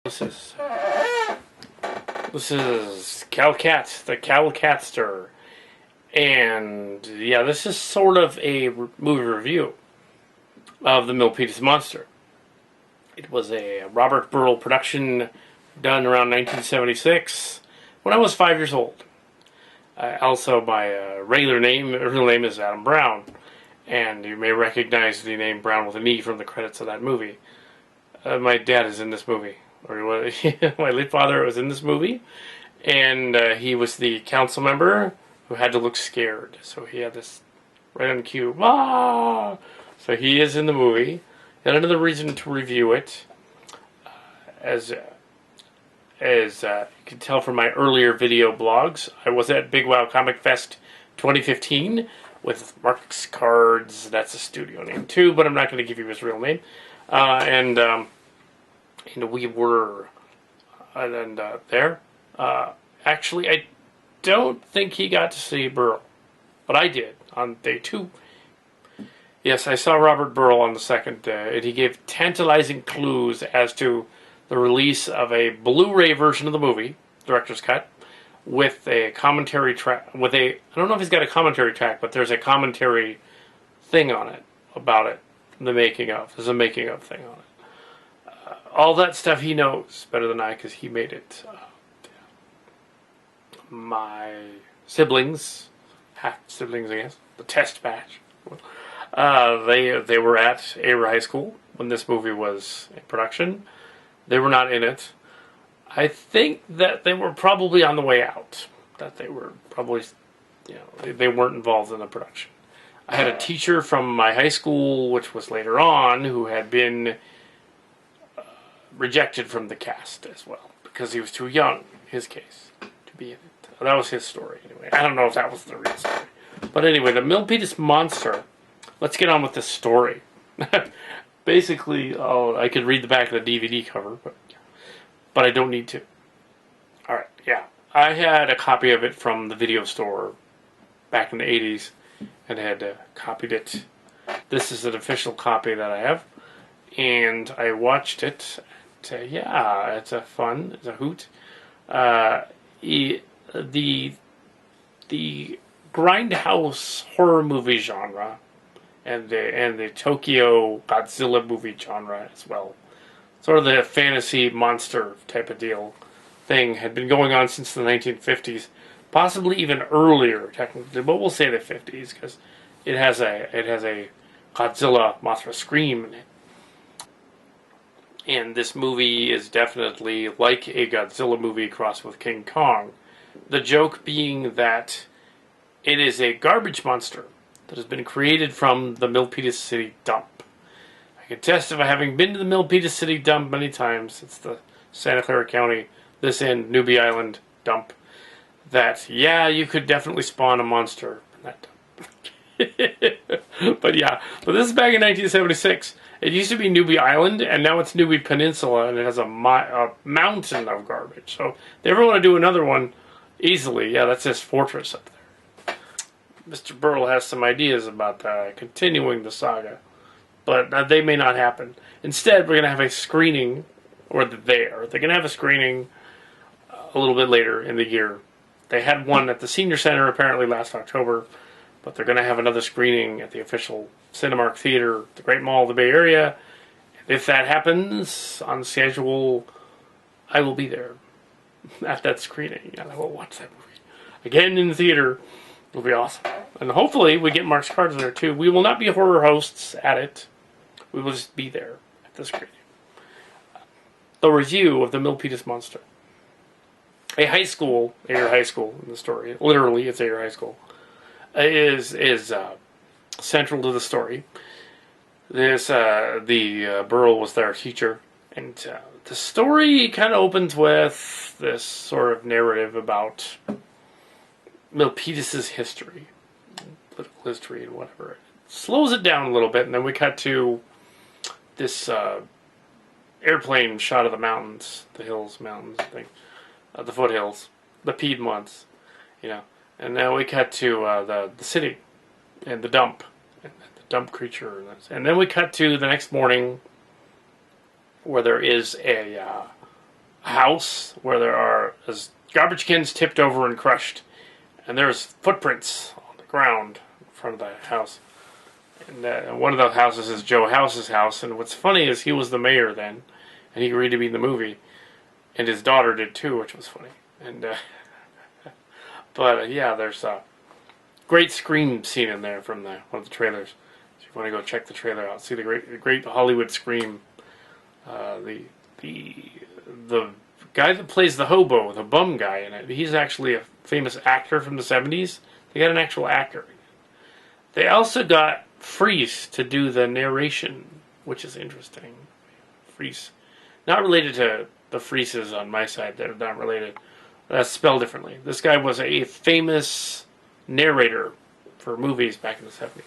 This is Calcat, the Cowcatster, and yeah, this is sort of a movie review of the Milpitas Monster. It was a Robert Burrell production done around 1976 when I was 5 years old. Also, my real name is Adam Brown, and you may recognize the name Brown with an E from the credits of that movie. My dad is in this movie. My late father was in this movie, and he was the council member who had to look scared. So he had this right on cue. Ah! So he is in the movie. And another reason to review it, as you can tell from my earlier video blogs, I was at Big Wow Comic Fest 2015 with Mark's Cards. That's a studio name too, but I'm not going to give you his real name. And we were there. Actually, I don't think he got to see Burrell, but I did on day 2. Yes, I saw Robert Burrell on the second day, and he gave tantalizing clues as to the release of a Blu-ray version of the movie, director's cut, with a commentary track. I don't know if he's got a commentary track, but there's a commentary thing on it about it, the making of. There's a making of thing on it. All that stuff he knows better than I, because he made it. My siblings, half siblings, I guess, the test batch. They were at Air High School when this movie was in production. They were not in it. I think that they were probably on the way out. That they were probably, they weren't involved in the production. I had a teacher from my high school, which was later on, who had been rejected from the cast as well because he was too young, in his case, to be in it. That was his story anyway. I don't know if that was the real story. But anyway, the Milpitas Monster. Let's get on with this story. Basically, I could read the back of the DVD cover, but I don't need to. Alright, yeah. I had a copy of it from the video store back in the 80s and had copied it. This is an official copy that I have. And I watched it. Yeah, it's a hoot. The grindhouse horror movie genre, and the Tokyo Godzilla movie genre as well. Sort of the fantasy monster type of deal thing had been going on since the 1950s, possibly even earlier technically, but we'll say the 50s because it has a Godzilla Mothra scream in it. And this movie is definitely like a Godzilla movie crossed with King Kong. The joke being that it is a garbage monster that has been created from the Milpitas City dump. I can testify, having been to the Milpitas City dump many times, it's the Santa Clara County, this end, Newbie Island dump, that, yeah, you could definitely spawn a monster in that dump. But this is back in 1976. It used to be Newbie Island, and now it's Newbie Peninsula, and it has a mountain of garbage. So if they ever want to do another one, easily, yeah, that's his fortress up there. Mr. Burrell has some ideas about continuing the saga, but they may not happen. Instead, we're going to have a screening, or they're going to have a screening a little bit later in the year. They had one at the Senior Center apparently last October, but they're going to have another screening at the official Cinemark Theater, the Great Mall of the Bay Area. If that happens on schedule, I will be there at that screening, and I will watch that movie again in the theater. It'll be awesome. And hopefully we get Mark's Cards there too. We will not be horror hosts at it. We will just be there at the screening. The review of the Milpitas Monster. A high school, Ayer High School in the story, literally it's Ayer High School, is central to the story. The Burrell was their teacher, and the story kind of opens with this sort of narrative about Milpitas' history, political history, and whatever. It slows it down a little bit, and then we cut to this airplane shot of the mountains, the mountains thing, the foothills, the Piedmonts, and then we cut to the city and the dump. Dump creature, and then we cut to the next morning where there is a a house where there's garbage cans tipped over and crushed, and there's footprints on the ground in front of the house. And one of the houses is Joe House's house. And what's funny is he was the mayor then, and he agreed to be in the movie, and his daughter did too, which was funny. And but yeah, there's a great scream scene in there from one of the trailers. So if you want to go check the trailer out, see the great Hollywood scream. The guy that plays the hobo, the bum guy in it, he's actually a famous actor from the 70s. They got an actual actor. They also got Freeze to do the narration, which is interesting. Freeze. Not related to the Freezes on my side. They're not related. That's spelled differently. This guy was a famous narrator for movies back in the 70s.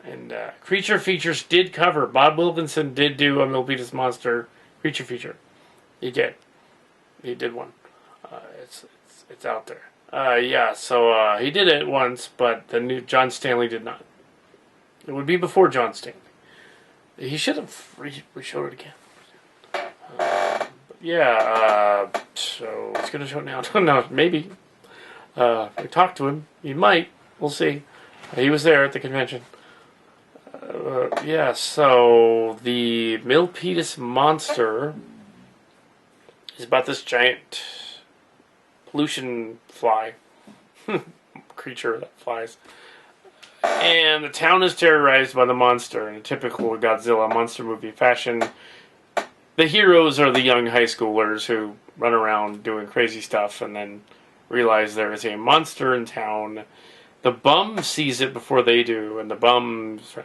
And Creature Features did cover. Bob Wilkinson did do a Milpitas Monster Creature Feature. He did. He did one. It's out there. Yeah, so he did it once, but the new John Stanley did not. It would be before John Stanley. He should have re-showed it again. Yeah, so he's going to show it now. No, maybe. We talked to him. He might. We'll see. He was there at the convention. Yeah, so the Milpitas Monster is about this giant pollution fly creature that flies. And the town is terrorized by the monster in a typical Godzilla monster movie fashion. The heroes are the young high schoolers who run around doing crazy stuff and then realize there is a monster in town. The bum sees it before they do, and the bum's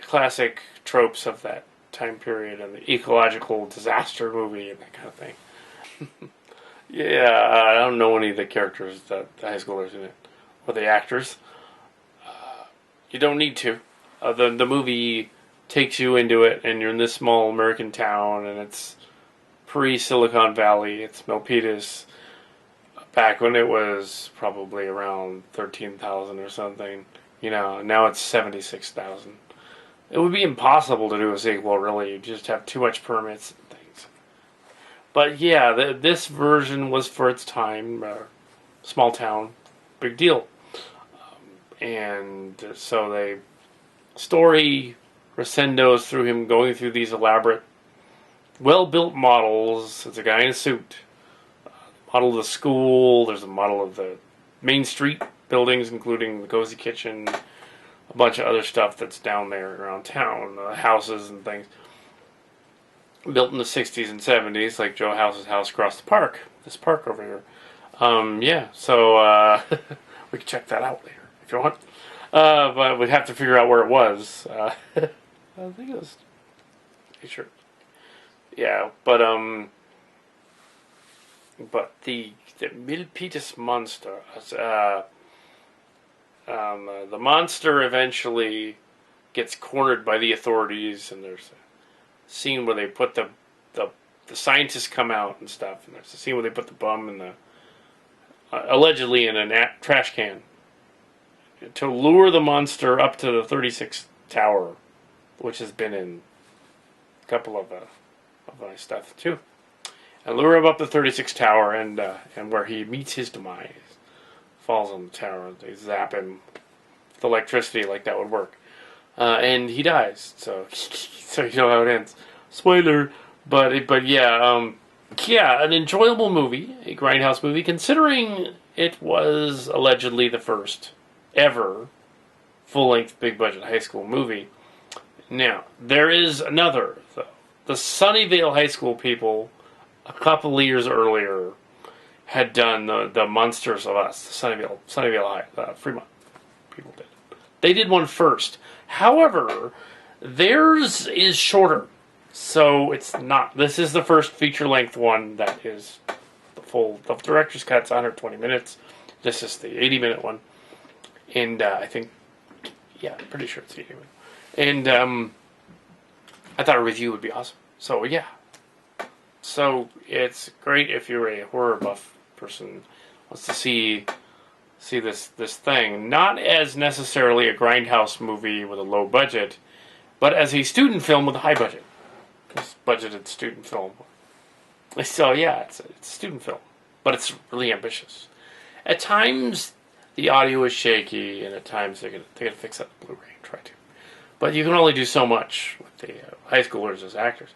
classic tropes of that time period and the ecological disaster movie and that kind of thing. Yeah, I don't know any of the characters, the high schoolers in it, or the actors. You don't need to. The movie takes you into it, and you're in this small American town, and it's pre-Silicon Valley. It's Milpitas, back when it was probably around 13,000 or something. You know, now it's 76,000. It would be impossible to do a sequel, really. You just have too much permits and things. But yeah, this version was for its time. Small town, big deal. And so story crescendos through him going through these elaborate, well-built models. It's a guy in a suit. Model of the school. There's a model of the Main Street buildings, including the Cozy Kitchen. A bunch of other stuff that's down there around town. Houses and things. Built in the 60s and 70s, like Joe House's house across the park. This park over here. Yeah, so we can check that out later if you want. But we'd have to figure out where it was. I think it was... Sure. Yeah, but the Milpitas Monster, the monster eventually gets cornered by the authorities, and there's a scene where they put the scientists come out and stuff, and there's a scene where they put the bum in the allegedly in a trash can to lure the monster up to the 36th tower, which has been in a couple of my stuff too. And lure him up the 36th tower, and where he meets his demise, falls on the tower. They zap him with electricity, like that would work, and he dies. So you know how it ends. Spoiler, but yeah, an enjoyable movie, a grindhouse movie, considering it was allegedly the first ever full-length, big-budget high school movie. Now there is another, though. The Sunnyvale High School people, a couple of years earlier, had done the Monsters of Us, the Sunnyvale High, Fremont people did. They did one first. However, theirs is shorter, so it's not. This is the first feature-length one that is the full. The director's cut's 120 minutes. This is the 80-minute one, and I think, yeah, I'm pretty sure it's the 80-minute. And I thought a review would be awesome. So yeah. So it's great if you're a horror buff person, wants to see this thing, not as necessarily a grindhouse movie with a low budget, but as a student film with a high budget. This budgeted student film So yeah, it's a student film, but it's really ambitious. At times, the audio is shaky, and at times they're gonna fix that in Blu-ray and try to. But you can only do so much with the high schoolers as actors.